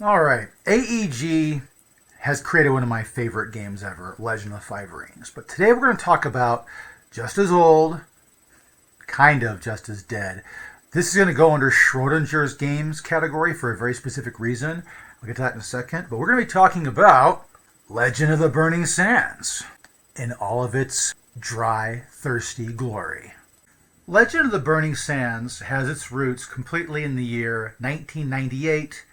All right. AEG has created one of my favorite games ever, Legend of the Five Rings. But today we're going to talk about just as old, kind of just as dead. This is going to go under Schrodinger's games category for a very specific reason. I'll get to that in a second. But we're going to be talking about Legend of the Burning Sands in all of its dry, thirsty glory. Legend of the Burning Sands has its roots completely in the year 1998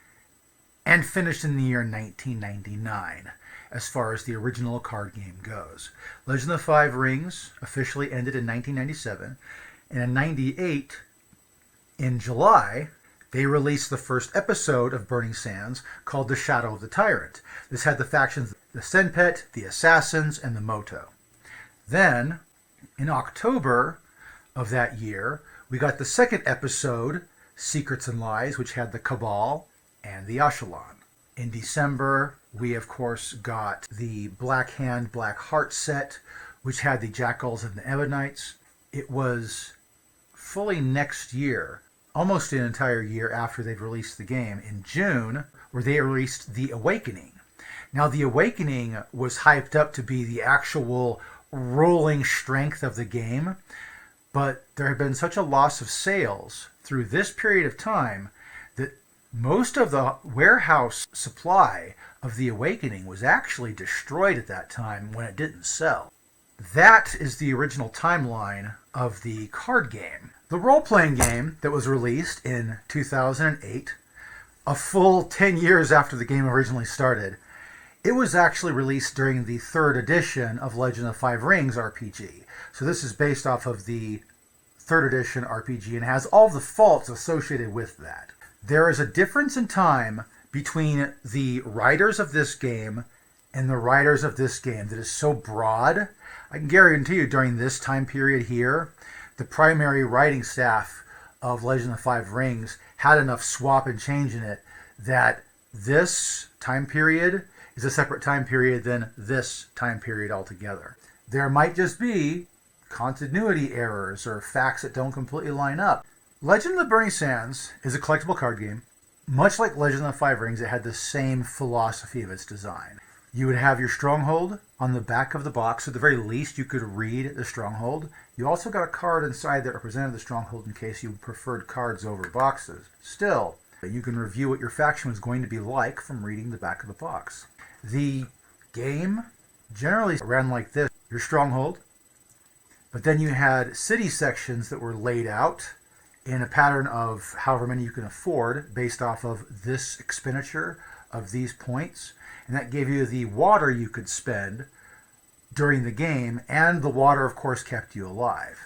and finished in the year 1999, as far as the original card game goes. Legend of the Five Rings officially ended in 1997, and in 98, in July, they released the first episode of Burning Sands called The Shadow of the Tyrant. This had the factions the Senpet, the Assassins, and the Moto. Then, in October of that year, we got the second episode, Secrets and Lies, which had the Cabal and the Echelon. In December, we of course got the Black Hand, Black Heart set, which had the Jackals and the Ebonites. It was fully next year, almost an entire year after they'd released the game, in June, where they released The Awakening. Now, The Awakening was hyped up to be the actual rolling strength of the game, but there had been such a loss of sales through this period of time that most of the warehouse supply of The Awakening was actually destroyed at that time when it didn't sell. That is the original timeline of the card game. The role-playing game that was released in 2008, a full 10 years after the game originally started, it was actually released during the third edition of Legend of the Five Rings RPG. So this is based off of the third edition RPG and has all the faults associated with that. There is a difference in time between the writers of this game and the writers of this game that is so broad. I can guarantee you during this time period here, the primary writing staff of Legend of the Five Rings had enough swap and change in it that this time period is a separate time period than this time period altogether. There might just be continuity errors or facts that don't completely line up. Legend of the Burning Sands is a collectible card game. Much like Legend of the Five Rings, it had the same philosophy of its design. You would have your stronghold on the back of the box. At the very least, you could read the stronghold. You also got a card inside that represented the stronghold in case you preferred cards over boxes. Still, you can review what your faction was going to be like from reading the back of the box. The game generally ran like this. Your stronghold, but then you had city sections that were laid out in a pattern of however many you can afford based off of this expenditure of these points. And that gave you the water you could spend during the game, and the water, of course, kept you alive.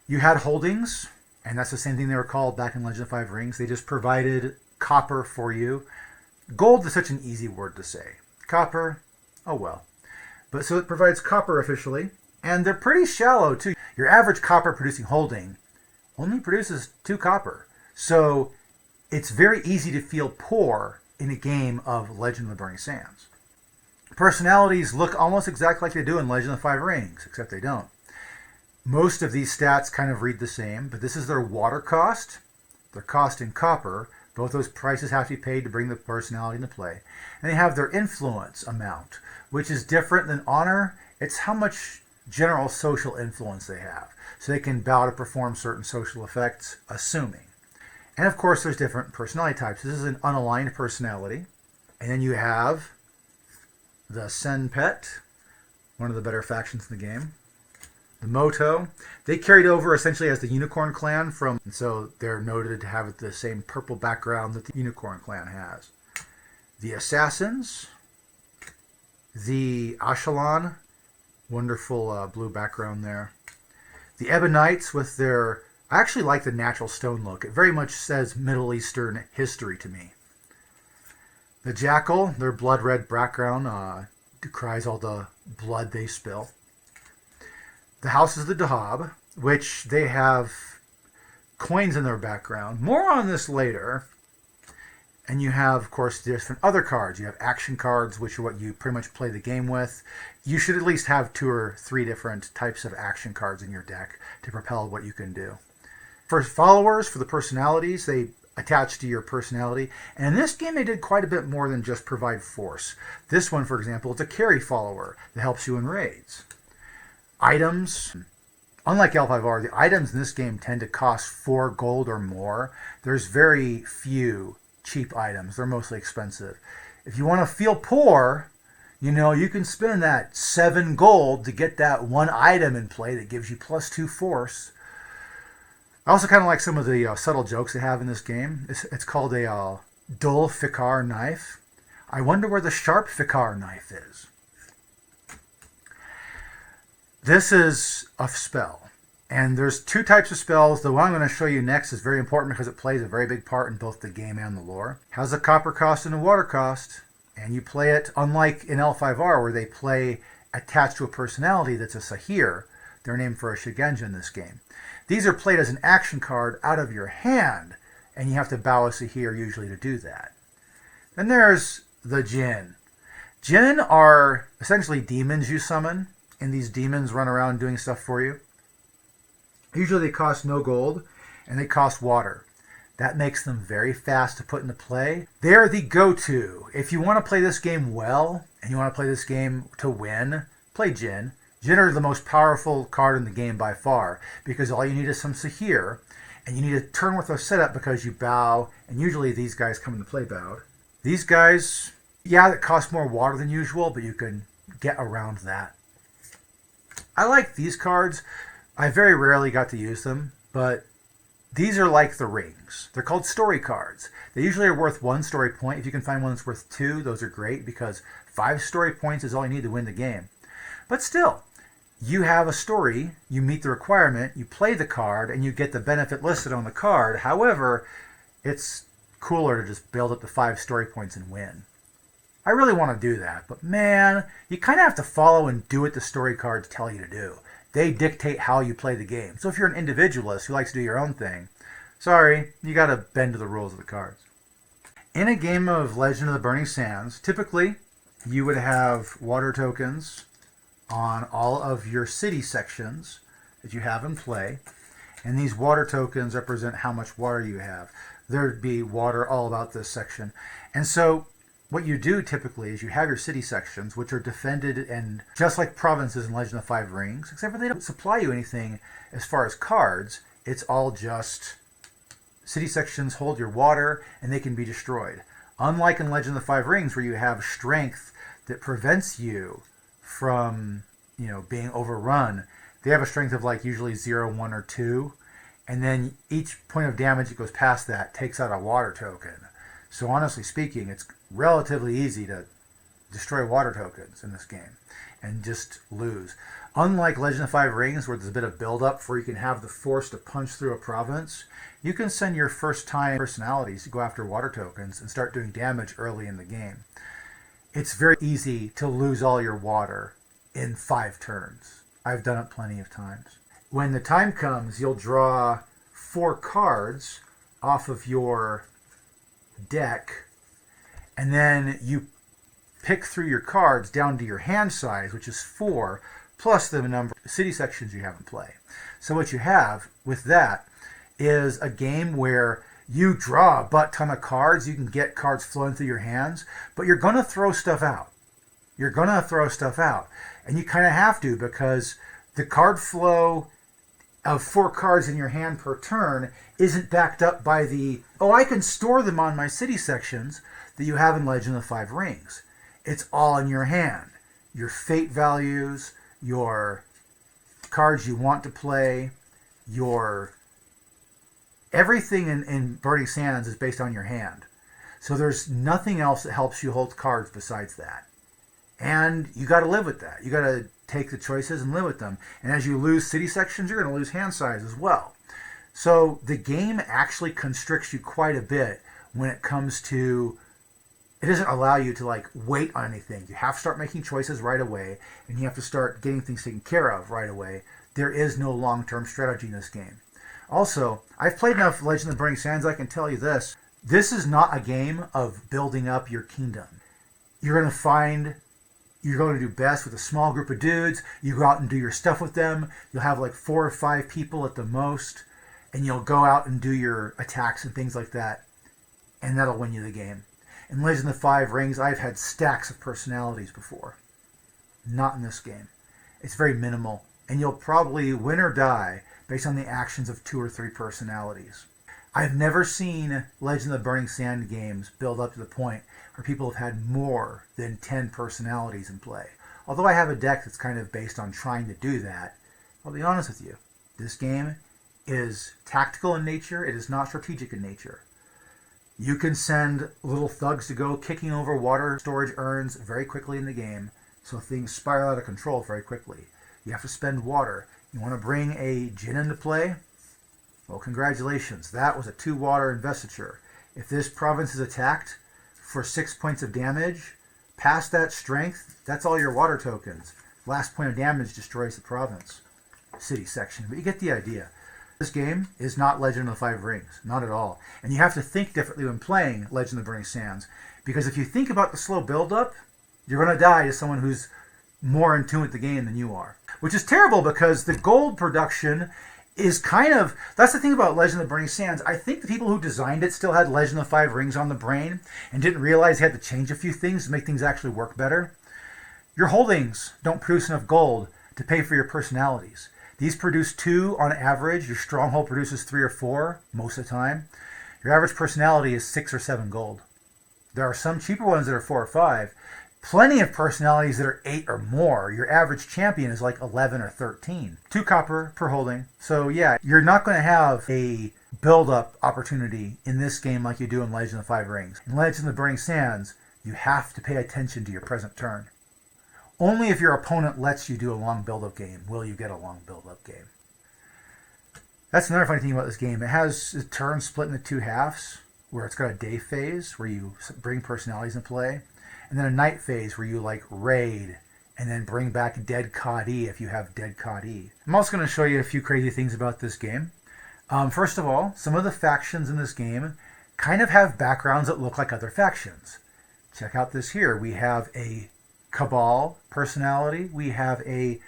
You had holdings, and that's the same thing they were called back in Legend of Five Rings. They just provided copper for you. Gold is such an easy word to say. Copper, oh well. But so it provides copper officially, and they're pretty shallow too. Your average copper producing holding only produces 2 copper. So it's very easy to feel poor in a game of Legend of the Burning Sands. Personalities look almost exactly like they do in Legend of the Five Rings, except they don't. Most of these stats kind of read the same, but this is their water cost, their cost in copper. Both those prices have to be paid to bring the personality into play. And they have their influence amount, which is different than honor. It's how much general social influence they have. So they can bow to perform certain social effects, assuming. And of course, there's different personality types. This is an unaligned personality. And then you have the Senpet, one of the better factions in the game. The Moto. They carried over essentially as the Unicorn Clan from, and so they're noted to have the same purple background that the Unicorn Clan has. The Assassins. The Echelon. Wonderful blue background there. The Ebonites with their, I actually like the natural stone look. It very much says Middle Eastern history to me. The Jackal, their blood red background, decries all the blood they spill. The House is the Dahab, which they have coins in their background. More on this later. And you have, of course, different other cards. You have action cards, which are what you pretty much play the game with. You should at least have 2 or 3 different types of action cards in your deck to propel what you can do. For followers, for the personalities, they attached to your personality. And in this game, they did quite a bit more than just provide force. This one, for example, is a carry follower that helps you in raids. Items. Unlike L5R, the items in this game tend to cost 4 gold or more. There's very few cheap items. They're mostly expensive. If you want to feel poor, you can spend that 7 gold to get that one item in play that gives you +2 force. I also kind of like some of the subtle jokes they have in this game. It's called a dull Fikar knife. I wonder where the sharp Fikar knife is. This is a spell. And there's 2 types of spells. The one I'm going to show you next is very important because it plays a very big part in both the game and the lore. Has a copper cost and a water cost. And you play it, unlike in L5R, where they play attached to a personality that's a Sahir. They're named for a Shigenja in this game. These are played as an action card out of your hand, and you have to bow a Sahir usually to do that. Then there's the Jinn. Jinn are essentially demons you summon, and these demons run around doing stuff for you. Usually they cost no gold, and they cost water. That makes them very fast to put into play. They're the go-to. If you want to play this game well, and you want to play this game to win, play Jinn. Jinn are the most powerful card in the game by far, because all you need is some Sahir, and you need a turn worth of setup because you bow, and usually these guys come into play bowed. These guys, yeah, that cost more water than usual, but you can get around that. I like these cards. I very rarely got to use them, but these are like the rings. They're called story cards. They usually are worth 1 story point. If you can find one that's worth 2, those are great because 5 story points is all you need to win the game. But still, you have a story, you meet the requirement, you play the card, and you get the benefit listed on the card. However, it's cooler to just build up to 5 story points and win. I really want to do that, but man, you kind of have to follow and do what the story cards tell you to do. They dictate how you play the game. So if you're an individualist who likes to do your own thing, sorry, you got to bend to the rules of the cards. In a game of Legend of the Burning Sands, typically you would have water tokens on all of your city sections that you have in play, and these water tokens represent how much water you have. There'd be water all about this section. And so what you do typically is you have your city sections, which are defended and just like provinces in Legend of the Five Rings, except for they don't supply you anything as far as cards. It's all just city sections hold your water and they can be destroyed. Unlike in Legend of the Five Rings, where you have strength that prevents you from, being overrun, they have a strength of like usually 0, 1, or 2. And then each point of damage that goes past that takes out a water token. So honestly speaking, it's relatively easy to destroy water tokens in this game and just lose. Unlike Legend of Five Rings, where there's a bit of build-up where you can have the force to punch through a province, you can send your first-time personalities to go after water tokens and start doing damage early in the game. It's very easy to lose all your water in 5 turns. I've done it plenty of times. When the time comes, you'll draw 4 cards off of your deck, and then you pick through your cards down to your hand size, which is 4, plus the number of city sections you have in play. So what you have with that is a game where you draw a butt ton of cards, you can get cards flowing through your hands, but you're going to throw stuff out. You're going to throw stuff out. And you kind of have to, because the card flow of 4 cards in your hand per turn isn't backed up by I can store them on my city sections that you have in Legend of the Five Rings. It's all in your hand. Your fate values, your cards you want to play, everything in Burning Sands is based on your hand. So there's nothing else that helps you hold cards besides that. And you got to live with that. You got to take the choices and live with them. And as you lose city sections, you're going to lose hand size as well. So the game actually constricts you quite a bit when it comes to, it doesn't allow you to wait on anything. You have to start making choices right away, and you have to start getting things taken care of right away. There is no long-term strategy in this game. Also, I've played enough Legend of the Burning Sands, I can tell you this. This is not a game of building up your kingdom. You're going to do best with a small group of dudes. You go out and do your stuff with them. You'll have 4 or 5 people at the most. and you'll go out and do your attacks and things like that, and that'll win you the game. In Legend of the Five Rings, I've had stacks of personalities before. Not in this game. It's very minimal, and you'll probably win or die based on the actions of 2 or 3 personalities. I've never seen Legend of the Burning Sand games build up to the point where people have had more than 10 personalities in play. Although I have a deck that's kind of based on trying to do that, I'll be honest with you. This game is tactical in nature. It is not strategic in nature. You can send little thugs to go kicking over water storage urns very quickly in the game, so things spiral out of control very quickly. You have to spend water. You want to bring a djinn into play? Well, congratulations. That was a 2-water investiture. If this province is attacked for 6 points of damage, past that strength, that's all your water tokens. Last point of damage destroys the province. City section. But you get the idea. This game is not Legend of the Five Rings. Not at all. And you have to think differently when playing Legend of the Burning Sands. Because if you think about the slow build-up, you're going to die to someone who's more in tune with the game than you are. Which is terrible because the gold production is kind of... That's the thing about Legend of the Burning Sands. I think the people who designed it still had Legend of the Five Rings on the brain and didn't realize they had to change a few things to make things actually work better. Your holdings don't produce enough gold to pay for your personalities. These produce 2 on average. Your stronghold produces 3 or 4 most of the time. Your average personality is 6 or 7 gold. There are some cheaper ones that are 4 or 5. Plenty of personalities that are 8 or more. Your average champion is like 11 or 13. 2 copper per holding. So yeah, you're not going to have a build-up opportunity in this game like you do in Legend of the Five Rings. In Legend of the Burning Sands, you have to pay attention to your present turn. Only if your opponent lets you do a long build-up game will you get a long build-up game. That's another funny thing about this game. It has a turn split into 2 halves, where it's got a day phase where you bring personalities into play, and then a night phase where you like raid and then bring back dead Kadi if you have dead Kadi. I'm also going to show you a few crazy things about this game. First of all, some of the factions in this game kind of have backgrounds that look like other factions. Check out this here. We have a Cabal personality. We have a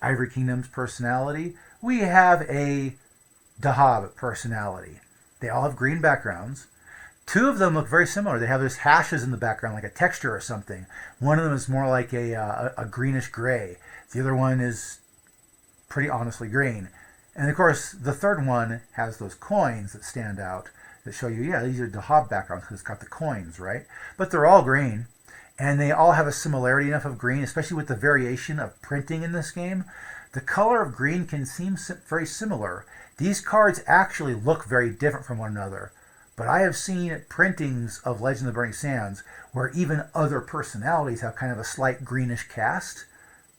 Ivory Kingdom's personality. We have a Dahab personality. They all have green backgrounds. 2 of them look very similar. They have those hashes in the background, like a texture or something. One of them is more like a greenish gray. The other one is pretty honestly green. And of course, the third one has those coins that stand out that show you, yeah, these are Dahab backgrounds because it's got the coins, right? But they're all green. And they all have a similarity enough of green, especially with the variation of printing in this game. The color of green can seem very similar. These cards actually look very different from one another. But I have seen printings of Legend of the Burning Sands where even other personalities have kind of a slight greenish cast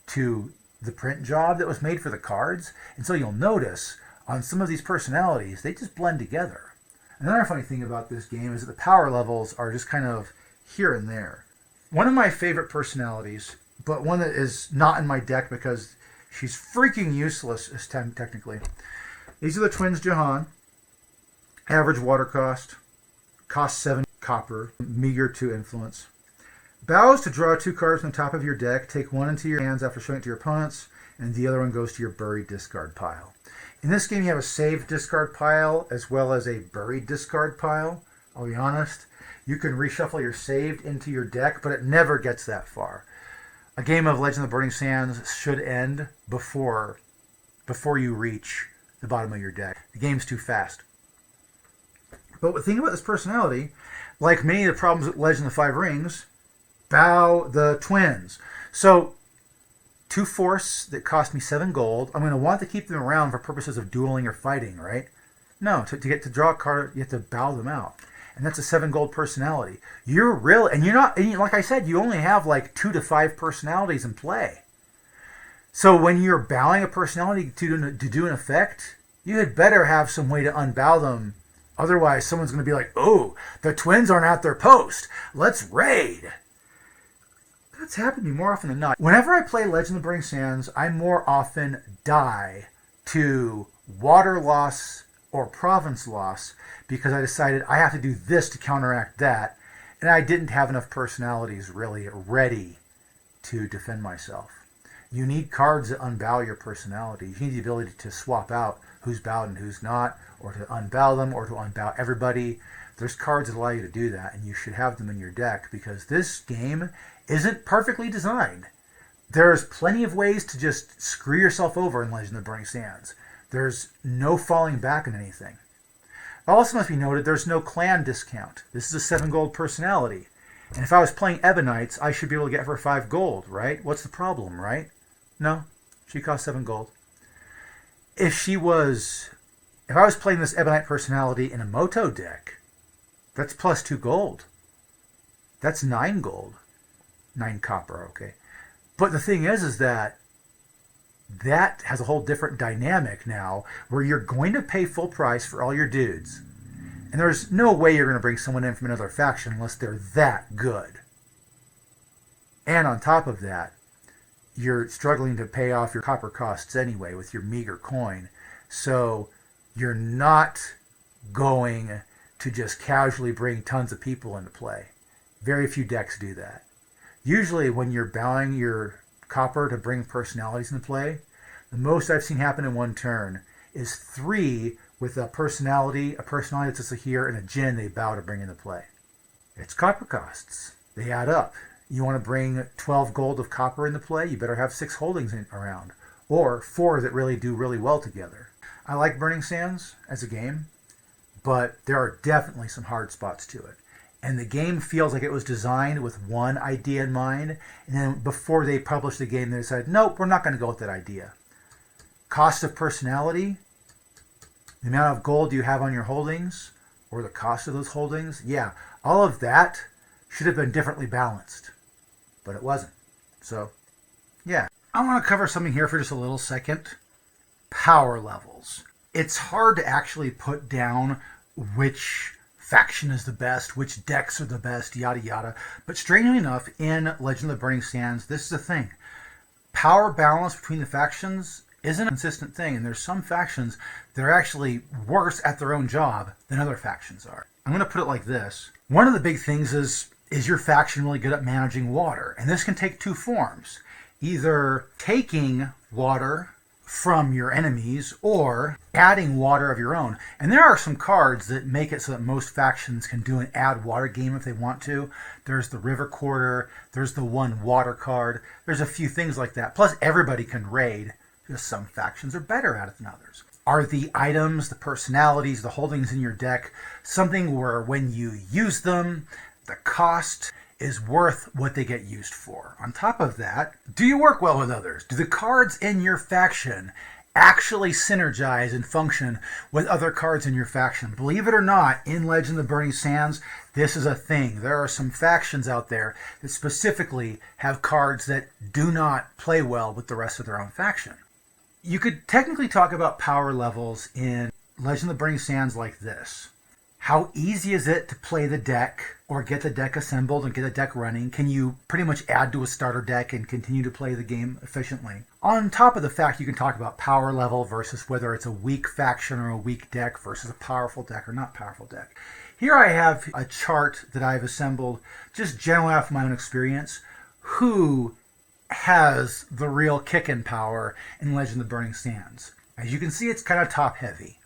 to the print job that was made for the cards. And so you'll notice on some of these personalities, they just blend together. Another funny thing about this game is that the power levels are just kind of here and there. One of my favorite personalities, but one that is not in my deck because she's freaking useless technically. These are the twins Jahan. Average water cost 7 copper, meager 2 influence. Bows to draw 2 cards from the top of your deck. Take 1 into your hands after showing it to your opponents, and the other one goes to your buried discard pile. In this game, you have a saved discard pile as well as a buried discard pile. I'll be honest, you can reshuffle your saved into your deck, but it never gets that far. A game of Legend of the Burning Sands should end before you reach the bottom of your deck. The game's too fast. But the thing about this personality, like many of the problems with Legend of the Five Rings, bow the twins. So, 2 force that cost me 7 gold. I'm going to want to keep them around for purposes of dueling or fighting, right? No, to get to draw a card, you have to bow them out. And that's a 7 gold personality. You're real, and you're not, and like I said, you only have like 2 to 5 personalities in play. So when you're bowing a personality to do an effect, you had better have some way to unbow them. Otherwise, someone's going to be like, oh, the twins aren't at their post. Let's raid. That's happened to me more often than not. Whenever I play Legend of the Burning Sands, I more often die to water loss or province loss because I decided I have to do this to counteract that. And I didn't have enough personalities really ready to defend myself. You need cards that unbow your personality. You need the ability to swap out who's bowed and who's not, or to unbow them, or to unbow everybody. There's cards that allow you to do that, and you should have them in your deck because this game isn't perfectly designed. There's plenty of ways to just screw yourself over in Legend of the Burning Sands. There's no falling back on anything. It also must be noted there's no clan discount. This is a 7 gold personality. And if I was playing Ebonites, I should be able to get her 5 gold, right? What's the problem, right? No, she costs 7 gold. If I was playing this Ebonite personality in a Moto deck, that's plus 2 gold. That's 9 gold. 9 copper, okay. But the thing is that has a whole different dynamic now where you're going to pay full price for all your dudes. And there's no way you're going to bring someone in from another faction unless they're that good. And on top of that, you're struggling to pay off your copper costs anyway with your meager coin. So you're not going to just casually bring tons of people into play. Very few decks do that. Usually when you're bowing your copper to bring personalities into play, the most I've seen happen in one turn is 3 with a personality that's just a here, and a djinn they bow to bring into play. It's copper costs. They add up. You want to bring 12 gold of copper into play, you better have 6 holdings around, or 4 that really do really well together. I like Burning Sands as a game, but there are definitely some hard spots to it. And the game feels like it was designed with one idea in mind, and then before they published the game, they decided, nope, we're not going to go with that idea. Cost of personality, the amount of gold you have on your holdings, or the cost of those holdings, yeah, all of that should have been differently balanced, but it wasn't. So, yeah. I want to cover something here for just a little second. Power levels. It's hard to actually put down which faction is the best, which decks are the best, yada yada. But strangely enough, in Legend of the Burning Sands, this is the thing. Power balance between the factions isn't a consistent thing, and there's some factions that are actually worse at their own job than other factions are. I'm going to put it like this. One of the big things is your faction really good at managing water? And this can take 2 forms. Either taking water from your enemies or adding water of your own. And there are some cards that make it so that most factions can do an add water game if they want to. There's the River Quarter, there's the 1 water card, there's a few things like that. Plus everybody can raid, just some factions are better at it than others. Are the items, the personalities, the holdings in your deck something where when you use them, the cost is worth what they get used for? On top of that, do you work well with others? Do the cards in your faction actually synergize and function with other cards in your faction? Believe it or not, in Legend of the Burning Sands, this is a thing. There are some factions out there that specifically have cards that do not play well with the rest of their own faction. You could technically talk about power levels in Legend of the Burning Sands like this. How easy is it to play the deck or get the deck assembled and get the deck running? Can you pretty much add to a starter deck and continue to play the game efficiently? On top of the fact you can talk about power level versus whether it's a weak faction or a weak deck versus a powerful deck or not powerful deck. Here I have a chart that I've assembled just generally off my own experience. Who has the real kick-in power in Legend of the Burning Sands? As you can see, it's kind of top-heavy.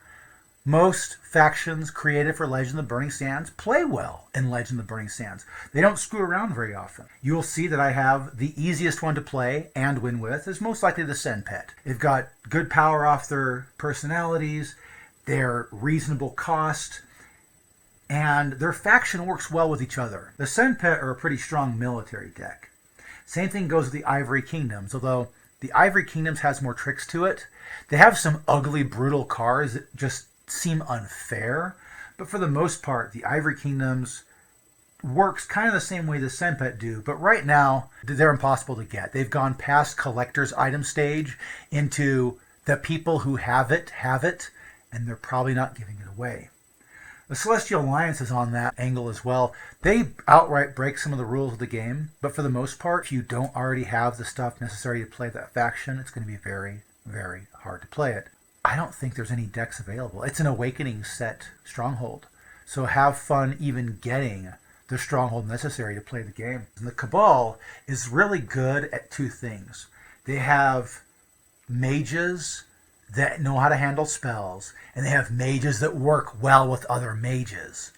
Most factions created for Legend of the Burning Sands play well in Legend of the Burning Sands. They don't screw around very often. You will see that I have the easiest one to play and win with is most likely the Senpet. They've got good power off their personalities, they're reasonable cost, and their faction works well with each other. The Senpet are a pretty strong military deck. Same thing goes with the Ivory Kingdoms, although the Ivory Kingdoms has more tricks to it. They have some ugly, brutal cards that just seem unfair, but for the most part, the Ivory Kingdoms works kind of the same way the Senpet do, but right now, they're impossible to get. They've gone past collector's item stage into the people who have it, and they're probably not giving it away. The Celestial Alliance is on that angle as well. They outright break some of the rules of the game, but for the most part, if you don't already have the stuff necessary to play that faction, it's going to be very, very hard to play it. I don't think there's any decks available. It's an Awakening set stronghold, so have fun even getting the stronghold necessary to play the game. And the Cabal is really good at 2 things. They have mages that know how to handle spells, and they have mages that work well with other mages.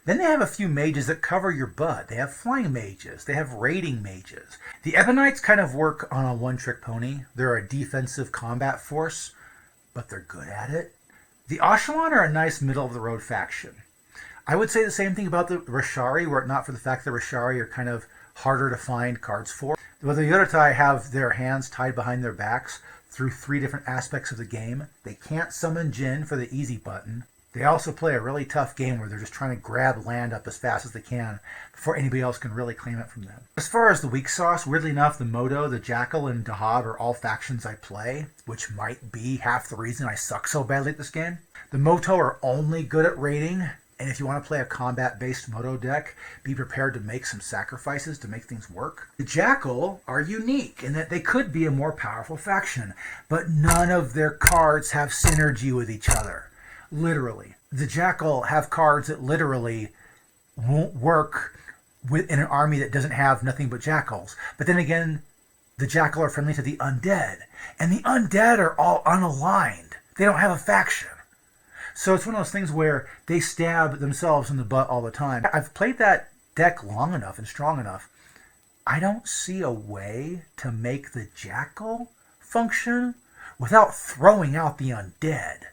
Then they have a few mages that cover your butt. They have flying mages. They have raiding mages. The Ebonites kind of work on a one-trick pony. They're a defensive combat force, but they're good at it. The Ashalan are a nice middle-of-the-road faction. I would say the same thing about the Rashari, were it not for the fact that Rashari are kind of harder to find cards for. But the Yodatai have their hands tied behind their backs through 3 different aspects of the game. They can't summon Jinn for the easy button. They also play a really tough game where they're just trying to grab land up as fast as they can before anybody else can really claim it from them. As far as the weak sauce, weirdly enough, the Modo, the Jackal, and Dahab are all factions I play, which might be half the reason I suck so badly at this game. The Moto are only good at raiding, and if you want to play a combat-based Moto deck, be prepared to make some sacrifices to make things work. The Jackal are unique in that they could be a more powerful faction, but none of their cards have synergy with each other. Literally. The Jackal have cards that literally won't work in an army that doesn't have nothing but Jackals. But then again, the Jackal are friendly to the Undead. And the Undead are all unaligned. They don't have a faction. So it's one of those things where they stab themselves in the butt all the time. I've played that deck long enough and strong enough. I don't see a way to make the Jackal function without throwing out the Undead.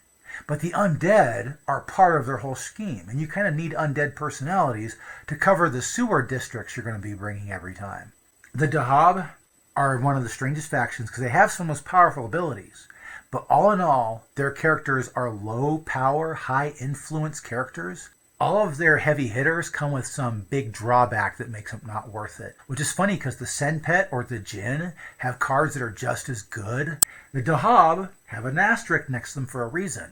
But the Undead are part of their whole scheme, and you kind of need Undead personalities to cover the sewer districts you're going to be bringing every time. The Dahab are one of the strangest factions because they have some of the most powerful abilities. But all in all, their characters are low power, high influence characters. All of their heavy hitters come with some big drawback that makes them not worth it. Which is funny because the Senpet or the Jinn have cards that are just as good. The Dahab have an asterisk next to them for a reason.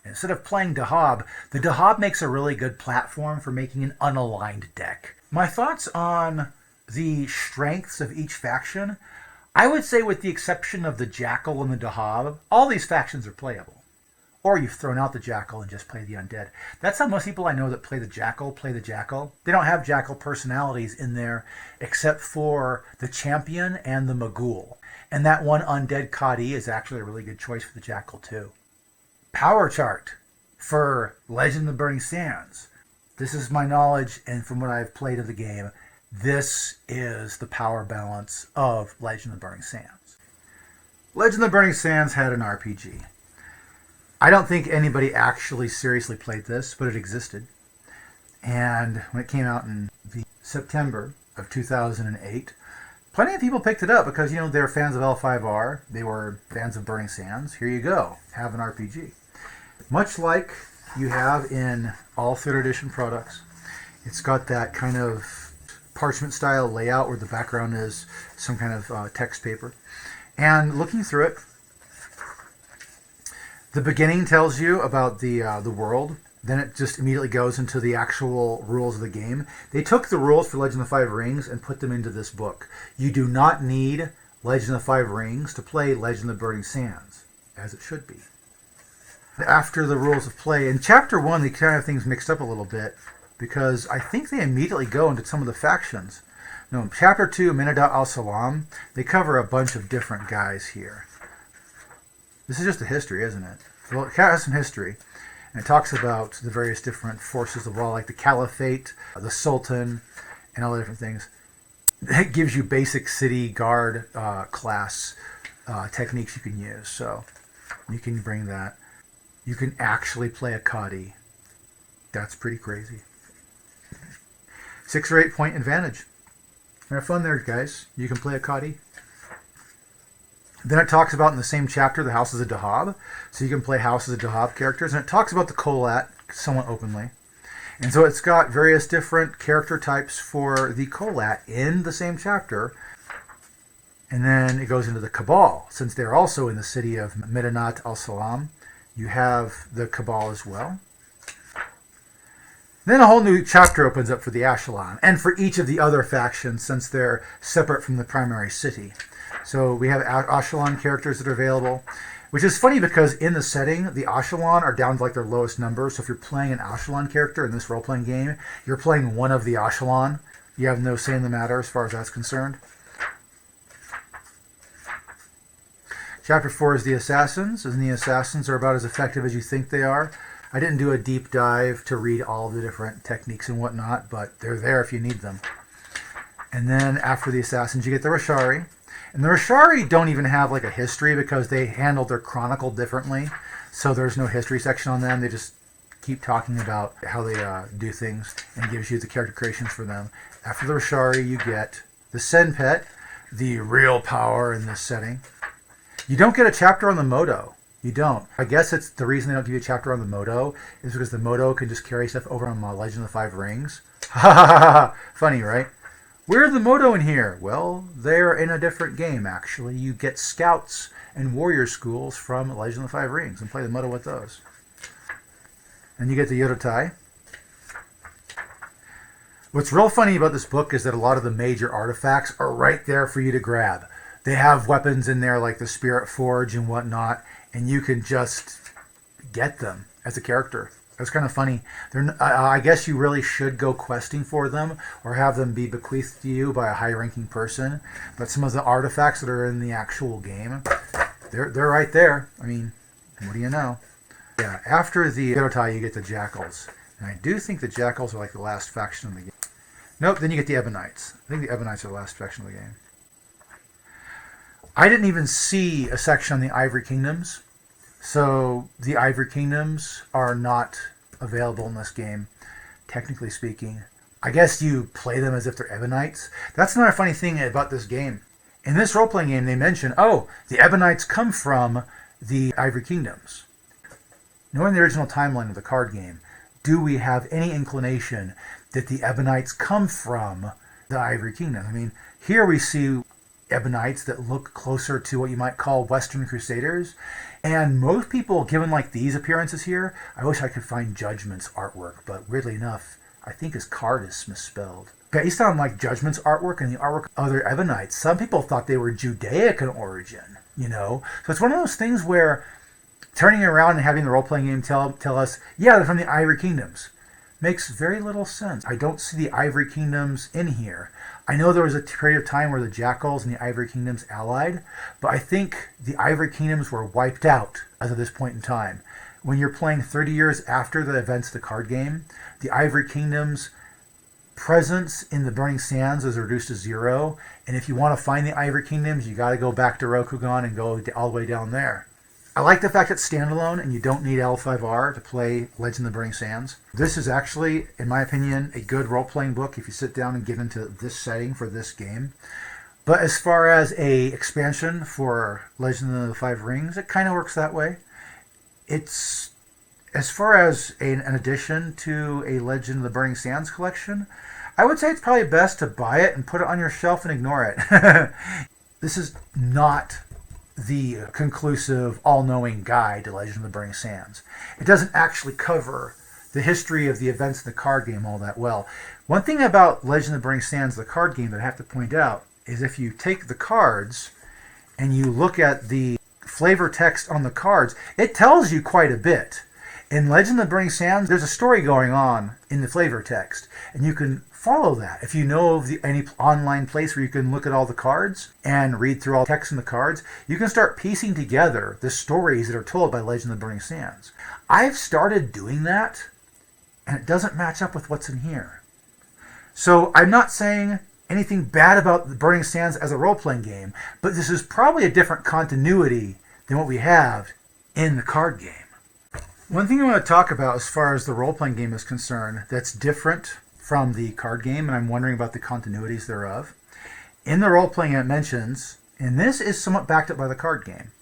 Instead of playing Dahab, the Dahab makes a really good platform for making an unaligned deck. My thoughts on the strengths of each faction, I would say with the exception of the Jackal and the Dahab, all these factions are playable. Or you've thrown out the Jackal and just play the Undead. That's how most people I know that play the Jackal play the Jackal. They don't have Jackal personalities in there except for the Champion and the Magul. And that one Undead Kadi is actually a really good choice for the Jackal too. Power chart for Legend of the Burning Sands. This is my knowledge, and from what I've played of the game, this is the power balance of Legend of the Burning Sands. Legend of the Burning Sands had an RPG. I don't think anybody actually seriously played this, but it existed. And when it came out in September of 2008, plenty of people picked it up because, they're fans of L5R. They were fans of Burning Sands. Here you go. Have an RPG. Much like you have in all 3rd edition products, it's got that kind of parchment style layout where the background is some kind of text paper. And looking through it, the beginning tells you about the world. Then it just immediately goes into the actual rules of the game. They took the rules for Legend of the 5 Rings and put them into this book. You do not need Legend of the 5 Rings to play Legend of the Burning Sands, as it should be. After the rules of play, in Chapter 1, they kind of things mixed up a little bit, because I think they immediately go into some of the factions. No, in Chapter 2, Minadat al-Salam, they cover a bunch of different guys here. This is just a history, isn't it? Well, it has some history. And it talks about the various different forces of law, like the Caliphate, the Sultan, and all the different things. It gives you basic city guard class techniques you can use. So you can bring that. You can actually play a Kadi. That's pretty crazy. 6 or 8 point advantage. Have fun there, guys. You can play a Kadi. Then it talks about in the same chapter the Houses of Dahab. So you can play Houses of Dahab characters. And it talks about the Kolat somewhat openly. And so it's got various different character types for the Kolat in the same chapter. And then it goes into the Cabal. Since they're also in the city of Medinat al-Salam, you have the Cabal as well. Then a whole new chapter opens up for the Ashalan. And for each of the other factions, since they're separate from the primary city. So we have Ashalan characters that are available, which is funny because in the setting, the Ashalan are down to like their lowest number. So if you're playing an Ashalan character in this role-playing game, you're playing one of the Ashalan. You have no say in the matter as far as that's concerned. Chapter 4 is the assassins, and the assassins are about as effective as you think they are. I didn't do a deep dive to read all the different techniques and whatnot, but they're there if you need them. And then after the assassins, you get the Rashari. And the Rashari don't even have like a history because they handle their chronicle differently. So there's no history section on them. They just keep talking about how they do things and gives you the character creations for them. After the Rashari, you get the Senpet, the real power in this setting. You don't get a chapter on the Moto. You don't. I guess it's the reason they don't give you a chapter on the Moto is because the Moto can just carry stuff over on Legend of the Five Rings. Ha ha ha ha! Funny, right? Where's the Moto in here? Well, they're in a different game, actually. You get scouts and warrior schools from Legend of the Five Rings and play the Moto with those. And you get the Yodotai. What's real funny about this book is that a lot of the major artifacts are right there for you to grab. They have weapons in there like the Spirit Forge and whatnot, and you can just get them as a character. It's kind of funny. I guess you really should go questing for them or have them be bequeathed to you by a high-ranking person. But some of the artifacts that are in the actual game, they're right there. I mean, what do you know? Yeah, after the Yodotai, you get the Jackals. And I do think the Jackals are like the last faction of the game. Nope, then you get the Ebonites. I think the Ebonites are the last faction of the game. I didn't even see a section on the Ivory Kingdoms. So the Ivory Kingdoms are not available in this game, technically speaking. I guess you play them as if they're Ebonites. That's another funny thing about this game. In this role-playing game, they mention, oh, the Ebonites come from the Ivory Kingdoms. Knowing the original timeline of the card game, do we have any inclination that the Ebonites come from the Ivory Kingdom? I mean, here we see Ebonites that look closer to what you might call Western Crusaders. And most people, given like these appearances here, I wish I could find Judgment's artwork, but weirdly enough, I think his card is misspelled. Based on like Judgment's artwork and the artwork of other Ebonites, some people thought they were Judaic in origin, you know? So it's one of those things where turning around and having the role-playing game tell us, yeah, they're from the Ivory Kingdoms, makes very little sense. I don't see the Ivory Kingdoms in here. I know there was a period of time where the Jackals and the Ivory Kingdoms allied, but I think the Ivory Kingdoms were wiped out as of this point in time. When you're playing 30 years after the events of the card game, the Ivory Kingdoms' presence in the Burning Sands is reduced to 0, and if you want to find the Ivory Kingdoms, you got to go back to Rokugan and go all the way down there. I like the fact it's standalone and you don't need L5R to play Legend of the Burning Sands. This is actually, in my opinion, a good role-playing book if you sit down and get into this setting for this game. But as far as a expansion for Legend of the Five Rings, it kind of works that way. It's, as far as an addition to a Legend of the Burning Sands collection, I would say it's probably best to buy it and put it on your shelf and ignore it. This is not the conclusive, all-knowing guide to Legend of the Burning Sands. It doesn't actually cover the history of the events of the card game all that well. One thing about Legend of the Burning Sands, the card game, that I have to point out is if you take the cards and you look at the flavor text on the cards, it tells you quite a bit. In Legend of the Burning Sands, there's a story going on in the flavor text, and you can follow that. If you know of any online place where you can look at all the cards and read through all the text in the cards, you can start piecing together the stories that are told by Legend of the Burning Sands. I've started doing that, and it doesn't match up with what's in here. So I'm not saying anything bad about the Burning Sands as a role-playing game, but this is probably a different continuity than what we have in the card game. One thing I want to talk about as far as the role-playing game is concerned that's different from the card game, and I'm wondering about the continuities thereof. In the role-playing it mentions, and this is somewhat backed up by the card game,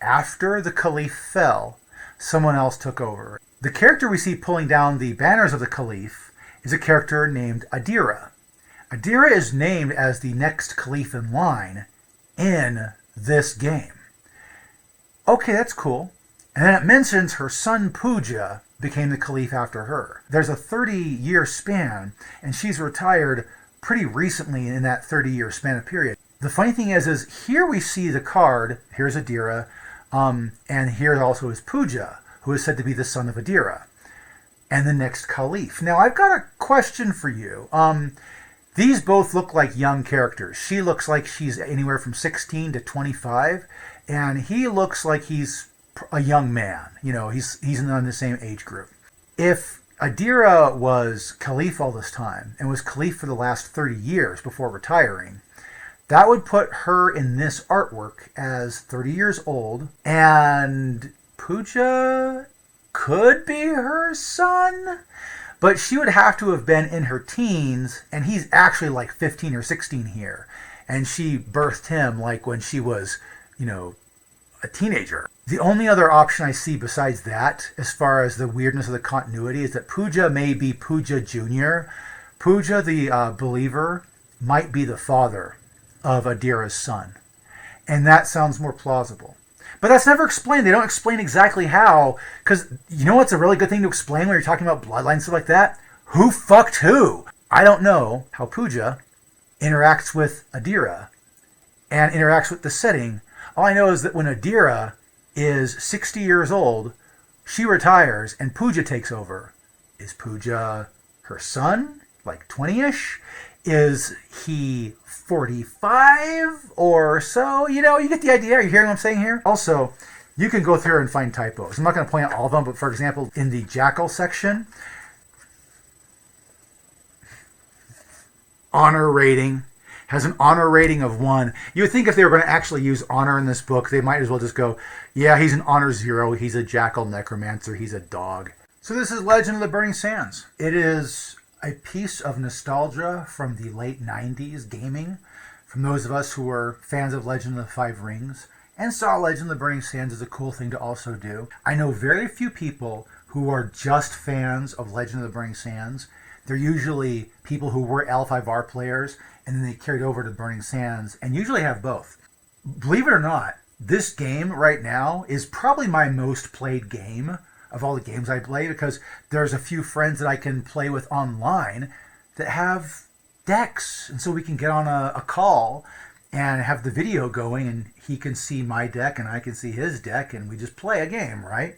after the Caliph fell, someone else took over. The character we see pulling down the banners of the Caliph is a character named Adira. Adira is named as the next Caliph in line in this game. Okay, that's cool. And then it mentions her son Puja became the Caliph after her. There's a 30-year span, and she's retired pretty recently in that 30-year span of period. The funny thing is here we see the card, here's Adira, and here also is Puja, who is said to be the son of Adira, and the next Caliph. Now, I've got a question for you. These both look like young characters. She looks like she's anywhere from 16 to 25, And he looks like he's a young man. He's in the same age group. If Adira was Caliph all this time and was Caliph for the last 30 years before retiring, that would put her in this artwork as 30 years old, and Pooja could be her son, but she would have to have been in her teens, and he's actually like 15 or 16 here, and she birthed him like when she was, a teenager. The only other option I see besides that, as far as the weirdness of the continuity, is that Pooja may be Pooja Jr. Pooja, the believer, might be the father of Adira's son. And that sounds more plausible. But that's never explained. They don't explain exactly how. Because you know what's a really good thing to explain when you're talking about bloodline and stuff like that? Who fucked who? I don't know how Pooja interacts with Adira and interacts with the setting. All I know is that when Adira is 60 years old, she retires and Pooja takes over. Is Pooja her son? Like 20-ish? Is he 45 or so? You get the idea. Are you hearing what I'm saying here? Also, you can go through and find typos. I'm not going to point out all of them, but for example, in the Jackal section, honor rating has an honor rating of 1. You would think if they were going to actually use honor in this book, they might as well just go, yeah, he's an honor 0. He's a jackal necromancer. He's a dog. So this is Legend of the Burning Sands. It is a piece of nostalgia from the late 90s gaming, from those of us who were fans of Legend of the Five Rings, and saw Legend of the Burning Sands as a cool thing to also do. I know very few people who are just fans of Legend of the Burning Sands. They're usually people who were L5R players, and then they carried over to Burning Sands, and usually have both. Believe it or not, this game right now is probably my most played game of all the games I play, because there's a few friends that I can play with online that have decks, and so we can get on a call and have the video going, and he can see my deck and I can see his deck, and we just play a game, right?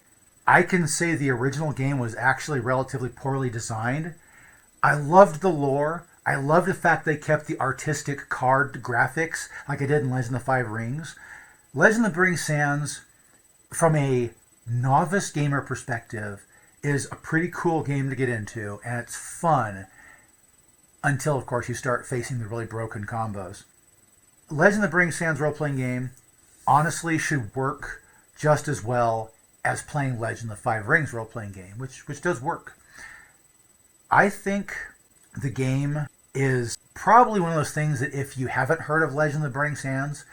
I can say the original game was actually relatively poorly designed. I loved the lore. I loved the fact they kept the artistic card graphics like I did in Legend of the Five Rings. Legend of the Burning Sands, from a novice gamer perspective, is a pretty cool game to get into, and it's fun until, of course, you start facing the really broken combos. Legend of the Burning Sands role-playing game honestly should work just as well as playing Legend of the Five Rings role-playing game, which does work. I think the game is probably one of those things that if you haven't heard of Legend of the Burning Sands,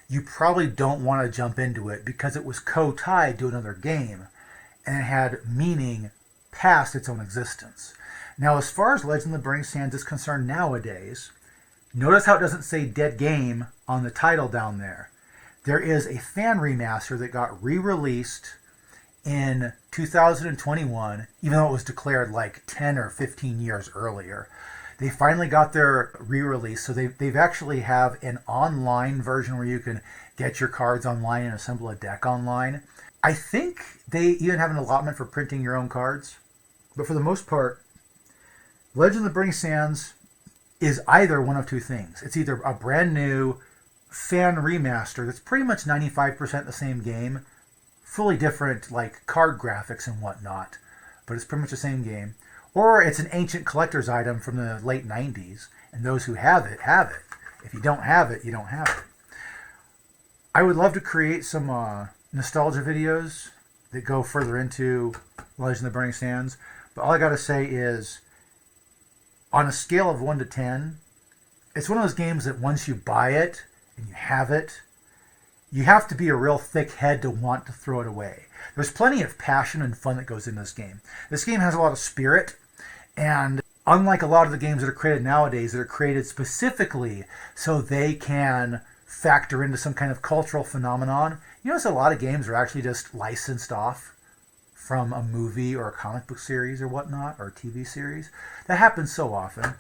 you probably don't want to jump into it, because it was co-tied to another game and it had meaning past its own existence. Now, as far as Legend of the Burning Sands is concerned nowadays, notice how it doesn't say Dead Game on the title down there. There is a fan remaster that got re-released in 2021, even though it was declared like 10 or 15 years earlier. They finally got their re-release, so they've actually have an online version where you can get your cards online and assemble a deck online. I think they even have an allotment for printing your own cards. But for the most part, Legend of the Burning Sands is either one of two things. It's either a brand new fan remaster that's pretty much 95% the same game, fully different like card graphics and whatnot, but it's pretty much the same game. Or it's an ancient collector's item from the late 90s, and those who have it, have it. If you don't have it, you don't have it. I would love to create some nostalgia videos that go further into Legend of the Burning Sands, but all I gotta say is, on a scale of 1 to 10, it's one of those games that once you buy it and you have it, you have to be a real thick head to want to throw it away. There's plenty of passion and fun that goes into this game. This game has a lot of spirit, and unlike a lot of the games that are created nowadays that are created specifically so they can factor into some kind of cultural phenomenon, there's a lot of games are actually just licensed off from a movie or a comic book series or whatnot, or a TV series. That happens so often.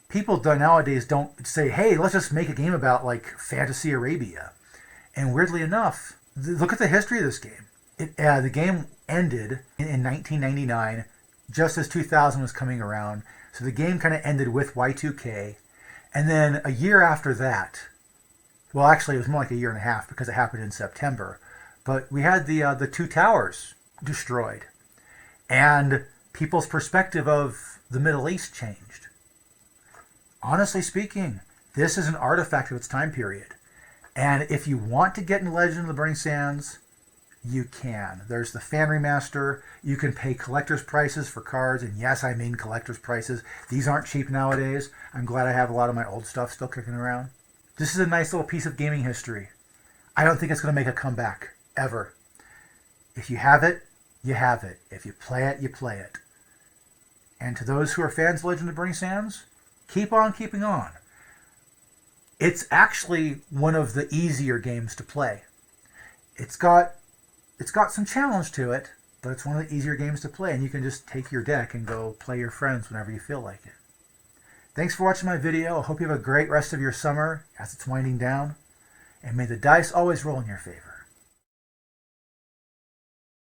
People nowadays don't say, hey, let's just make a game about like Fantasy Arabia. And weirdly enough, look at the history of this game. The game ended in 1999, just as 2000 was coming around. So the game kind of ended with Y2K. And then a year after that, Well, actually, it was more like a year and a half because it happened in September. But we had the two towers destroyed, and people's perspective of the Middle East changed. Honestly speaking, this is an artifact of its time period. And if you want to get into Legend of the Burning Sands, you can. There's the fan remaster. You can pay collector's prices for cards. And yes, I mean collector's prices. These aren't cheap nowadays. I'm glad I have a lot of my old stuff still kicking around. This is a nice little piece of gaming history. I don't think it's going to make a comeback, ever. If you have it, you have it. If you play it, you play it. And to those who are fans of Legend of the Burning Sands, keep on keeping on. It's actually one of the easier games to play. It's got some challenge to it, but it's one of the easier games to play, and you can just take your deck and go play your friends whenever you feel like it. Thanks for watching my video. I hope you have a great rest of your summer as it's winding down, and may the dice always roll in your favor.